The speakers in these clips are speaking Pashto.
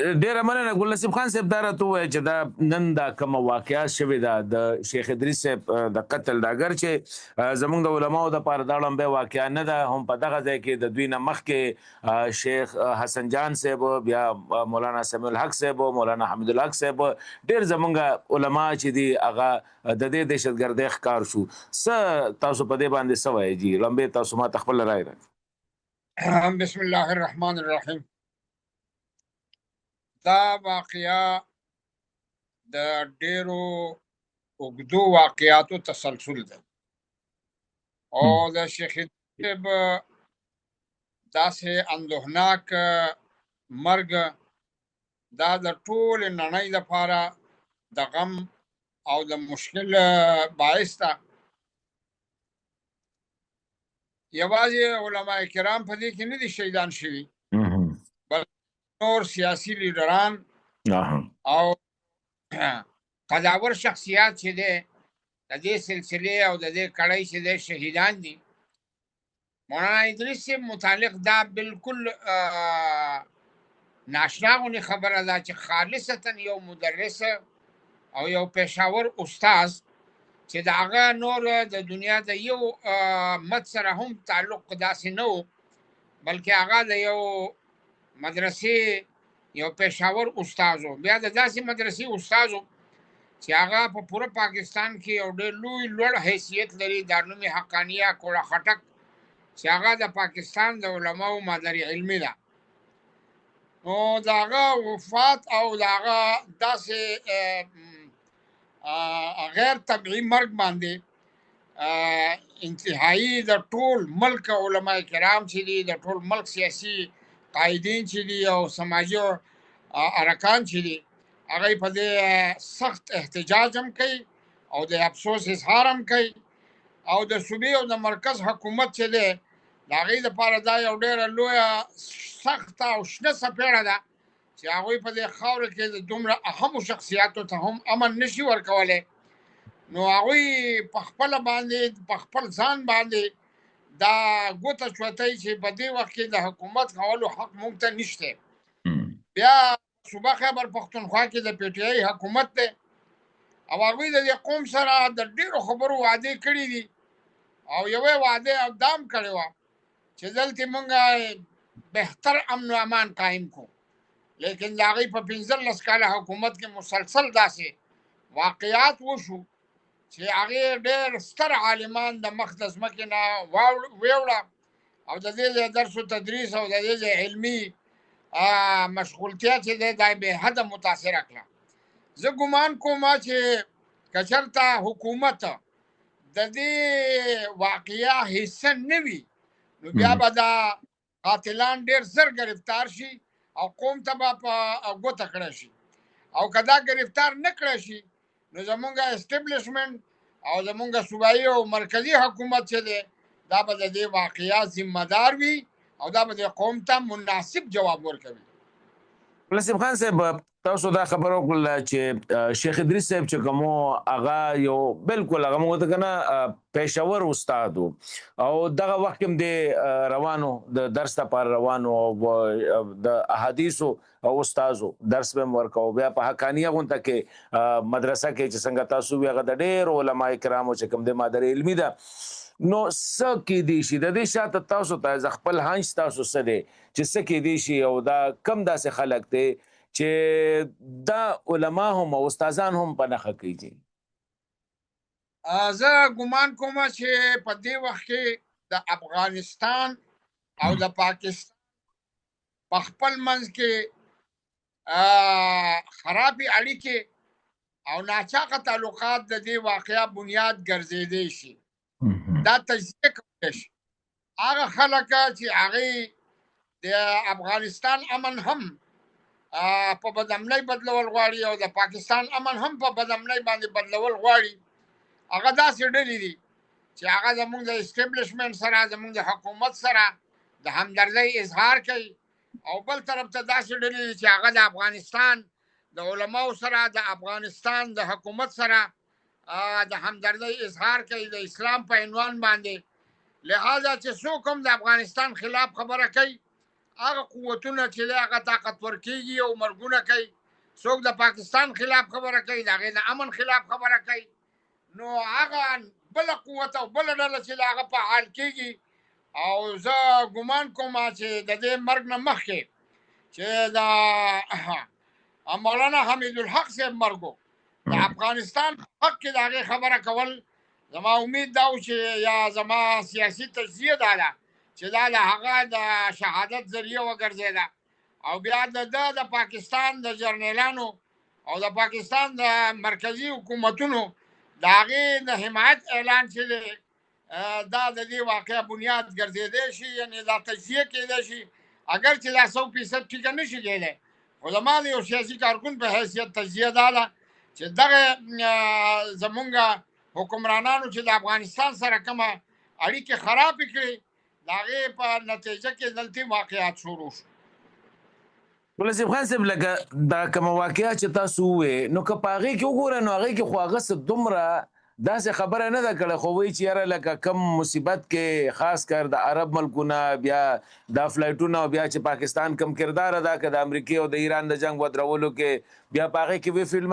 ډیره مننه ګل نصیب خان صاحب، دا راته ووایه چې دا نن دا کومه واقعه شوې ده د شیخ ادریس صاحب د قتل، دا اگر چې زموږ د علماو دپاره دا لومبۍ واقعه نه ده، هم په دغه ځای کې د دوی نه مخکې شیخ حسن جان صاحب، بیا مولانا سمیع الحق صاحب، مولانا حمید الحق صاحب، ډېر زموږ علما چې دي هغه د دې دهشتګردۍ ښکار شو. څه تاسو په دې باندې څه وایئ جي؟ لومبۍ تاسو ما ته خپله رایې راکړئ. بسم الله الرحمن الرحیم. دا واقعیا د ډیرو اوږدو واقعاتو تسلسل ده او د شیخ صاحب داسې اندوهناک مرګ دا د ټول نړۍ لپاره د غم او د مشکل باعث ده. یوازې علما کرام په دې کې نه دي شهیدان شوي، بلکې نور سیاسي لیډران او قداور شخصیات چې دی د دې سلسلې او د دې کړۍ چې دی شهیدان دي. مولانا ادریس صاحب متعلق دا بالکل ناشنا غونې خبره ده چې خالصتا یو مدرس او یو پېښور استاذ چې د هغه نور د دنیا د یو مد سره هم تعلق داسې نه و، بلکې هغه د یو مدرسې یو پېښور استاذ و. بیا د داسې مدرسې استاذ و چې هغه په پوره پاکستان کې یو ډېر لوی لوړ حیثیت لري، دارالعلوم حقانیه کوړه خټک، چې هغه د پاکستان د علماو مادر علمي ده. نو د هغه وفات او د هغه داسې غیر طبیعي مرګ باندې انتهایی د ټول ملک علما کرام چې دي، د ټول ملک سیاسي قائدین چې دي او سماجي ارکان چې دي، هغه په دې سخت احتجاج هم کوي او د افسوس اظهار هم کوي. او د صوبې او د مرکز حکومت چې دی د هغې لپاره دا یو ډېره لویه سخته او شنه څپېړه ده چې هغوی په دې خاوره کې د دومره اهمو شخصیاتو ته هم امن نشي ورکولی. نو هغوی په خپله باندې په خپل ځان باندې دا ګوته چوتۍ چې په دې وخت کې د حکومت کولو حق موږ ته نشته. بیا صوبه خیبر پښتونخوا کې د پی ټی آی حکومت دی او هغوی د دې قوم سره د ډېرو خبرو وعدې کړي دي او یوې وعده دا هم کړې وه چې دلته موږ بهتر امن و امان قایم کړو، لیکن د هغوی په 15 کاله حکومت کې مسلسل داسې واقعات وشو چې هغې ډېر ستر عالمان د مخ د ځمکې نه ویوړه او د دې ځای درس و تدریس او د دې ځای علمي مشغولتیا چې دی دا بې حده متاثره کړه. زه ګمان کوم چې که چېرته حکومت د دې واقعیا حصه نه وي نو بیا به دا قاتلان ډېر زر گرفتار شي او قوم ته به په ګوته کړی شي، او که دا گرفتار نه کړی شي نو زمونږ اسټبلیشمنټ او زمونږ صوبایي او مرکزي حکومت چې دی دا به د دې واقعیا ذمه دار وي او دا به د قوم ته مناسب جواب ورکوي. نصیب خان صاحب، تاسو دا خبره وکړله چې شیخ ادریس صاحب چې کوم هغه یو بالکل هغه موږ ته کنه پېښور استاد او دغه وخت کې د روانو د درس لپاره روانو او د احادیثو او استادو درس به ورکاو. بیا په حقانیه غونډه کې مدرسه کې چې څنګه تاسو وی هغه د ډېر علما کرامو چې کوم د مادر علمي ده. نو څه کېدی شي د دې شاته تاسو ته خپل هنج تاسو څه دی چې څه کېدی شي او دا کم داسې خلک دی چې دا علما هم او استادان هم په نښه کوي؟ زه ګمان کوم چې په دې وخت کې د افغانستان او د پاکستان په خپل منځ کې خرابې اړیکې او ناچاقه تعلقات د دې واقعیا بنیاد ګرځېدی شي. دا تجزیه کولی شي هغه خلک چې هغې د افغانستان امن هم په بدامنۍ بدلول غواړي او د پاکستان امن هم په بدامنۍ باندې بدلول غواړي. هغه داسې ډلې دي چې هغه زموږ د اسټبلیشمنټ سره زموږ د حکومت سره د همدردۍ اظهار کوي، او بل طرف ته داسې ډلې دي چې هغه د افغانستان د علماو سره د افغانستان د حکومت سره د همدردۍ اظهار کوي د اسلام په عنوان باندې. لہذا چې څوک هم د افغانستان خلاف خبره کوي هغه قوتونه چې دی هغه طاقتور کېږي او مرګونه کوي. څوک د پاکستان خلاف خبره کوي، د هغې د امن خلاف خبره کوي. نو هغه بله قوت او بله ډله چې د هغه فعال کېږي. او زه ګمان کوم چې د دې مرګ نه مخکې چې د مولانا حمیدالحق صاحب مرګ و، د افغانستان په حق کې د هغې خبره کول، زما امید دا و چې یا زما سیاسي تجزیه دا ده چې دا د هغه د شهادت ذریعه وګرځېده. او بیا د پاکستان د جرنیلانو او د پاکستان د مرکزي حکومتونو د هغې د حمایت اعلان چې دی دا د دې واقعه بنیاد ګرځېدی شي، یعنې دا تجزیه کېدی شي. اگر چې دا 100% ټیکه نه شي کېدی، خو زما د یو سیاسي کارکون په حیثیت تجزیه دا ده چې دغه زمونږ حکمرانانو چې د افغانستان سره کومه اړیکې خرابې کړې، د هغې په نتیجه کې دلته واقعات شروع شو. ولسیم خان صاحب لکه دا کومه واقعه چې تاسو ووې، نو که په هغې کې وګوره نو هغې کې خو هغه څه دومره داسې خبره نه ده کړې، خو وایي چې یاره لکه کم مصیبت کې خاص کر د عرب ملکونه بیا دا فلایټونه او بیا چې پاکستان کم کردار ادا کړه د امریکې او د ایران د جنګ ودرولو کې، بیا په هغې کې وی فیلډ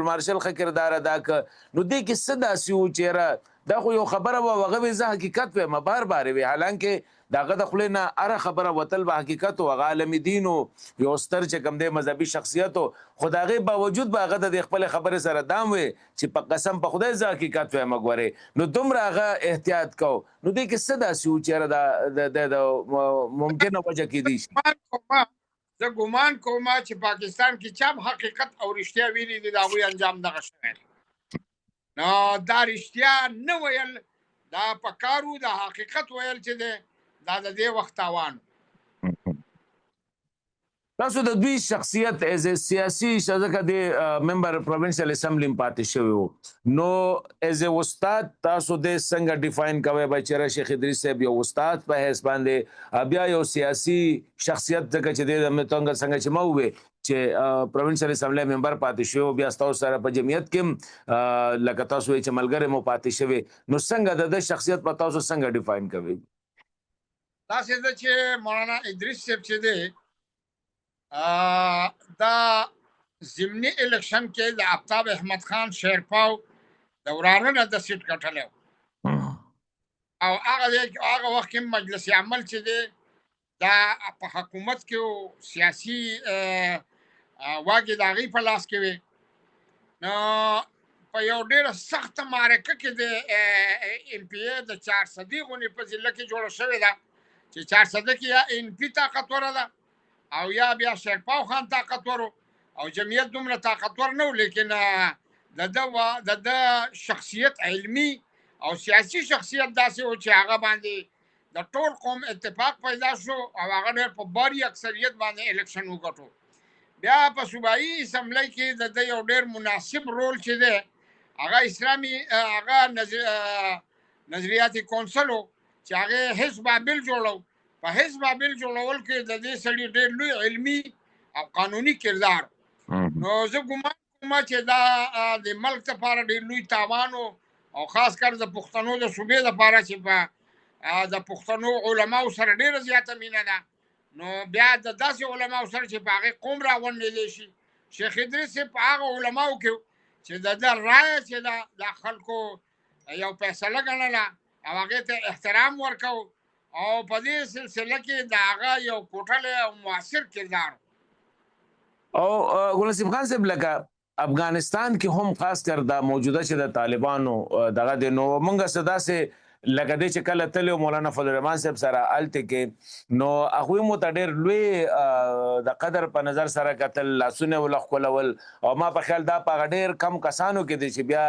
مارشل ښه کردار ادا کړه. نو دې کې څه داسې و چې یاره دا خو یو خبره وه، هغه به زه حقیقت وایم بار بار وي، حالانکه د هغه د خولې نه هره خبره وتل به حقیقت و، هغه عالمي دین و، یو ستر چې کوم دی مذهبي شخصیت و، خو د هغې باوجود به هغه د دې خپلې خبرې سره دام وی چې په قسم په خدای زه حقیقت وایم ګورې. نو دومره هغه احتیاط کو. نو دې کې څه داسې و چې یاره د ممکنه وجه کېدی شي؟ زه ګمان کوم چې پاکستان کې چا حقیقت او رښتیا ویلي دي، د هغوی انجام دغه شوی. نو دا رښتیا نه ویل، دا په کارو د حقیقت ویل چې دی دا د دې وخت تاوان. تاسو د دوی شخصیت ایز سیاسي ځکه د ممبر پروینشل اسمبلی پاتې شوی وو، نو ایز استاد تاسو د څنګه ډیفاین کوئ به چې شیخ ادریس صاحب یو استاد په حیث باندې بیا یو سیاسي شخصیت ځکه چې د څنګه چې ما ووې چې پروینشل اسمبلی ممبر پاتې شوی، بیا ستاسو سره په جمعیت کې لکه تاسو وایئ چې ملګری مو پاتې شوی، نو څنګه د شخصیت په تاسو څنګه ډیفاین کوئ؟ داسې ده چې مولانا ادریس صاحب چې دی دا ضمني الیکشن کې د آفتاب احمد خان شیرپاو د ورانه نه د سیټ ګټلی و، او هغه وخت کې مجلس عمل چې دی دا په حکومت کې سیاسي واګې د هغې په لاس کې وې. نو په یو ډېره سخته معرکه کې د ایم پی ای د 400 غونې په ضلع کې جوړه شوې ده چې 400 کې یا ان پی طاقتوره ده او یا بیا شیرپاو خان طاقتور او جمعیت دومره طاقتور نه و، لیکن د شخصیت علمي او سیاسي شخصیت داسې و چې هغه باندې د ټول قوم اتفاق پیدا شو او هغه ډېر په باري اکثریت باندې الیکشن وګټو. بیا په صوبایي اسمبلی کې د یو ډېر مناسب رول چې دی هغه اسلامي هغه نظریاتي کونسل و چې هغې حزب بابل جوړو. په حزب بابل جوړول کې د دې سړي ډېر لوی علمي او قانوني کردار. نو زه ګمان کوم چې دا د ملک لپاره ډېر لوی تاوان او خاص کر د پښتنو د صوبې لپاره چې په د پښتنو علماو سره ډېره زیاته مینه ده. نو بیا د داسې علماو سره چې په هغې قوم راغونډېدی شي، شیخ ادریس په هغه علماو کې چې د ده رایه چې د خلکو یو فیصله ګڼله او هغې ته احترام ورکو او په دې سلسله کې د هغه یو کوټلی او مؤثر کردار. او ګلنصیب خان صاحب لکه افغانستان کې هم خاص کر دا موجوده چې د طالبانو دغه د نو مونږ څه داسې لکه دې چې کله تللی مولانا فضل الرحمن صاحب سره هلته کې نو هغوی مو ته ډېر لوی د قدر په نظر سره کتل، لاسونه یې ولښکلول او ما په خیال دا په هغه ډېر کم کسانو کې دی چې بیا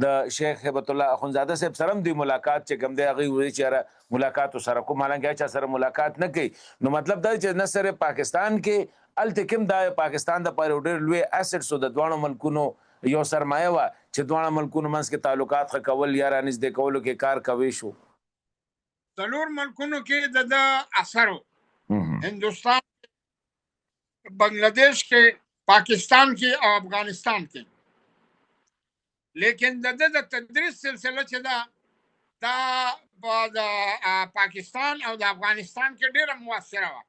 د شیخ هیبت الله اخندزاده صاحب سره هم دوی ملاقات چې کوم دی هغوی وایي چې یاره ملاقات ورسره کوم، حالانکه هیچا سره ملاقات نه کوي. نو مطلب دا چې نه صرف پاکستان کې هلته کې هم دا پاکستان دپاره یو ډېر لوی اسټس و، د دواړو ملکونو یو سرمایه وه چې دواړه ملکونو منځ کې تعلقات ښه کول یا رانږدې کولو کې کار کوی شو. څلور ملکونو کې د ده اثر و، هندوستان، بنګلادیش کې، پاکستان کې او افغانستان کې. لیکن د ده د تدریس سلسله چې ده دا د پاکستان او د افغانستان کې ډېره مؤثره وه.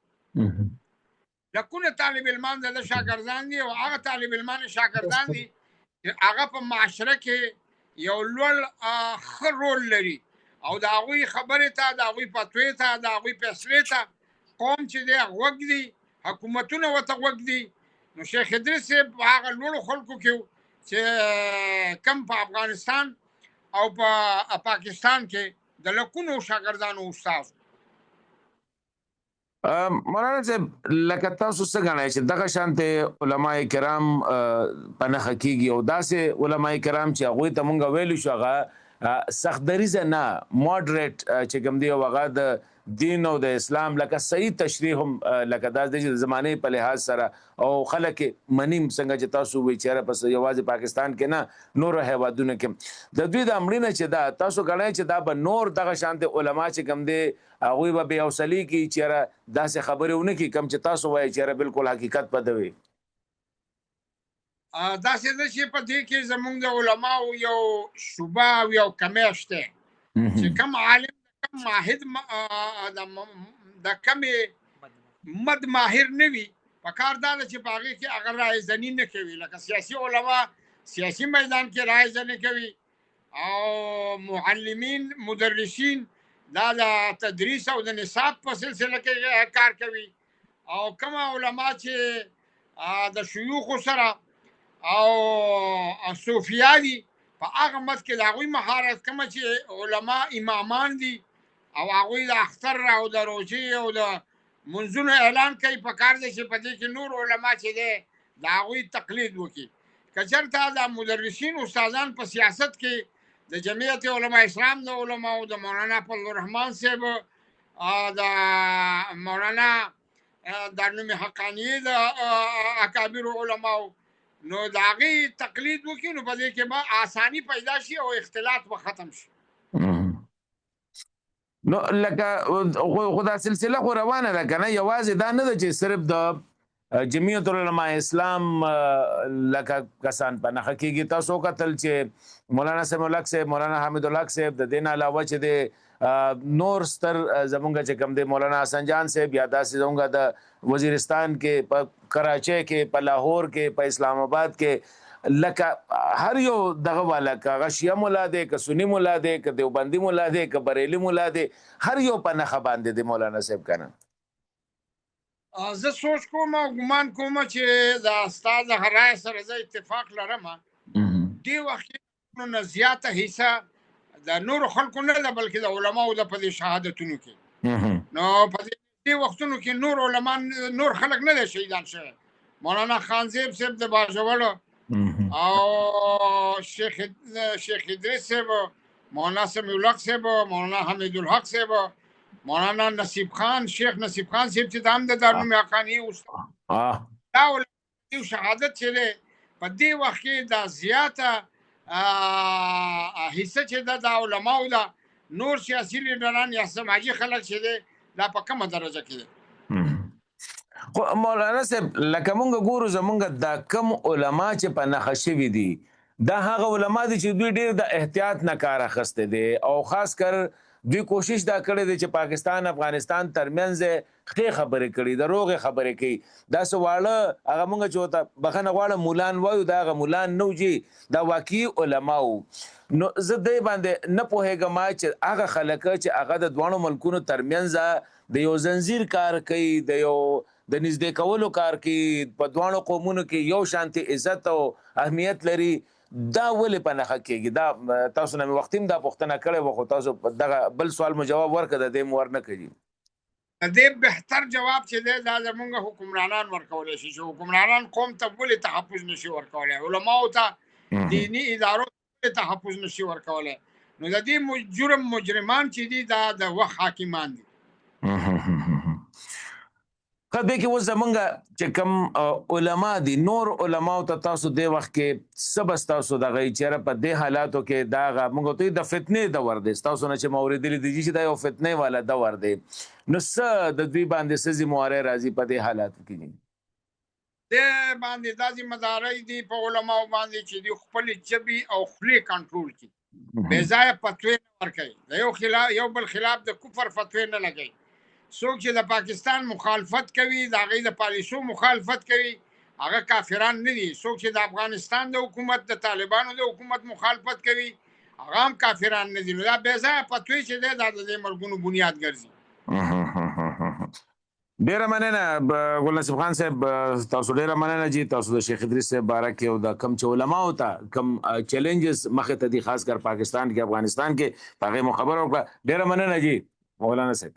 لکونه طالب علمان د شاګردان دي او هغه طالب علمان شاګردان دي چې هغه په معاشره کې یو لوړ ښه رول لري او د هغوی خبرې ته د هغوی فتوې ته د هغوی فیصلې ته قوم چې دی غوږ دي حکومتونه ورته غوږ دي نو شیخ ادریس صاحب په هغه لوړو خلکو کې چې کم په افغانستان او په پاکستان کې د لکونو شاګردانو استاد مولانا صاحب لکه تاسو څه غواړئ چې دغه شانته علما کرام په نخ کېږي او داسې علما کرام چې هغه ته مونږ ویلو شو هغه سخت دریزه نه مودریټ چې کوم دی هغه د دین او د اسلام لکه صحیح تشریح هم لکه د زمانه په لحاظ سره او خلک منیم څنګه چې تاسو وی چیرې پس یوازې پاکستان کې نه نور هیوادونو کې د دوی د امرینه چې دا تاسو غواړئ چې دا به نور دغه شانته علما چې کوم دی هغه به بیا وسلی کی چیرې داسې خبرې ونه کی کم چې تاسو وایي چیرې بالکل حقیقت پدوي داسې د چې په دې کې زمونږ د علماو یو شوبه او یو کمیشته چې کم عالم کم ماهد د کم مد ماهر نه وي په کار دا چې په هغې کې هغه رایې زني نه کوي لکه سیاسي علما سیاسي میدان کې رایې زني کوي او معلمین مدرسین دا د تدریس او د نصاب په سلسله کې کار کوي او کوم علما چې د شيوخ سره او صوفیا دي په هغه مت کې د هغوی مهارت کوم چې علما امامان دي او هغوی د اختر او د روژې او د منځونو اعلان کوي په کار دی چې په دې کې نور علما چې دی د هغوی تقلید وکړي که چېرته د مدرسین استادان په سیاست کې د جمعیت علماء اسلام د علماء د مولانا فضل الرحمن صاحب د مولانا دارالعلوم حقانیه د اکابر علماء نو د هغې تقلید وکړي نو په دې کې به آسانی پیدا شي او اختلاط به ختم شي نو لکه خدا سلسله خو روانه ده که نه یوازې دا نه ده چې صرف د جمعیت العلماء اسلام لکه کسان په نخ کېږي تاسو کتل چې مولانا سمیع الحق صاحب مولانا حامد الحق صاحب د دې نه علاوه چې د نور ستر زمونږ چې کوم دی مولانا حسن جان صاحب یا داسې زمونږ د وزیرستان کې په کراچۍ کې په لاهور کې په اسلام آباد کې لکه هر یو دغه والا که شیعه مولا دی که سنی مولا دی که دیوبندي مولا دی که بریلي مولا دی هر یو په نښه باندې دی مولانا صاحب که نه زه سوچ کوم او ګمان کوم چې د استاد هرای سره زه اتفاق لرم دې وخت کې نه زیاته حصہ د نور خلکو نه ده بلکې د علماو د په شهادتونو کې نو په دې وختونو کې نور علما نور خلک نه دي شهیدان شوي مولانا خان صاحب د باجوړ او شیخ ادریس صاحب مولانا سمیع الحق صاحب مولانا حمید الحق صاحب مولانا نصیب خان شیخ نصیب خان صاحب چې هم د دارالعلوم حقانیه استاد دا ولې شهادت چې دی په دې وخت کې دا زیاته حصه چې د علماو ده نور سیاسي لیډران یا سماجي خلک چې دی دا په کومه درجه کې دی خو مولانا صاحب لکه مونږ ګورو زمونږ دا کم علما چې په نښه شوي دي دا هغه علما دي چې دوی ډېر د احتیاط نه کار اخیستی دی او خاص کر دوی کوشش دا کړی دی چې پاکستان افغانستان ترمنځ ښې خبرې کړي د روغې خبرې کوي داسې واړه هغه مونږ چې ورته بخښنه غواړم مولان وایو دا هغه مولان نه جي دا واقعي علما وو نو زه دې باندې نه پوهېږم چې هغه خلک چې هغه د دواړو ملکونو ترمنځ د یو زنځیر کار کوي د یو د نږدې کولو کار کوي په دواړو قومونو کې یو شانتي عزت او اهمیت لري دا ولې په نښه کېږي دا تاسو نه مې وختي دا پوښتنه کړې وه خو تاسو دغه بل سوال مو جواب ورکړه د دې مو ور نه کوي د دې بهتر جواب چې دی دا زمونږ حکمرانان ورکولی شي چې حکمرانان قوم ته ولې تحفظ نشي ورکولی علماو ته دیني ادارو ته تحفظ نشي ورکولی نو د دې جرم مجرمان چې دي دا د وخت حاکمان دي خدای کې اوس زمونږ چې کوم علما دي نور علماو ته تاسو دې وخت کې څه بس تاسو دغه چېرې په دې حالاتو کې دا هغه موږ ته د فتنې دور دی ستاسو نه چې ما اورېدلي دي چې دا یو فتنې والا دور دی نو څه د دوی باندې څه ذمهواری راځي په دې حالاتو کې دې باندې دا ذمهدارۍ دي په علماو باندې چې دوی خپلې ژبې او خولې کنټرول کړي بې ځایه فتوې نه ورکوي د یو بل خلاف د کفر فتوې نه لګوي څوک چې د پاکستان مخالفت کوي د هغې د پالیسو مخالفت کوي هغه کافران نه دي. څوک چې د افغانستان د حکومت د طالبانو د حکومت مخالفت کوي هغه هم کافران نه دي. نو دا بې ځایه فتوی چې دی دا د دې مرګونو بنیاد ګرځي. ډیره مننه ګل نصیب خان صاحب، تاسو ډیره مننه چې تاسو د شیخ ادریس صاحب باره کې او د کم چې علماو ته کم چیلنجز مخې ته دي خاص کر پاکستان کې افغانستان کې هغې مو خبره وکړه. ډیره مننه جی مولانا صاحب.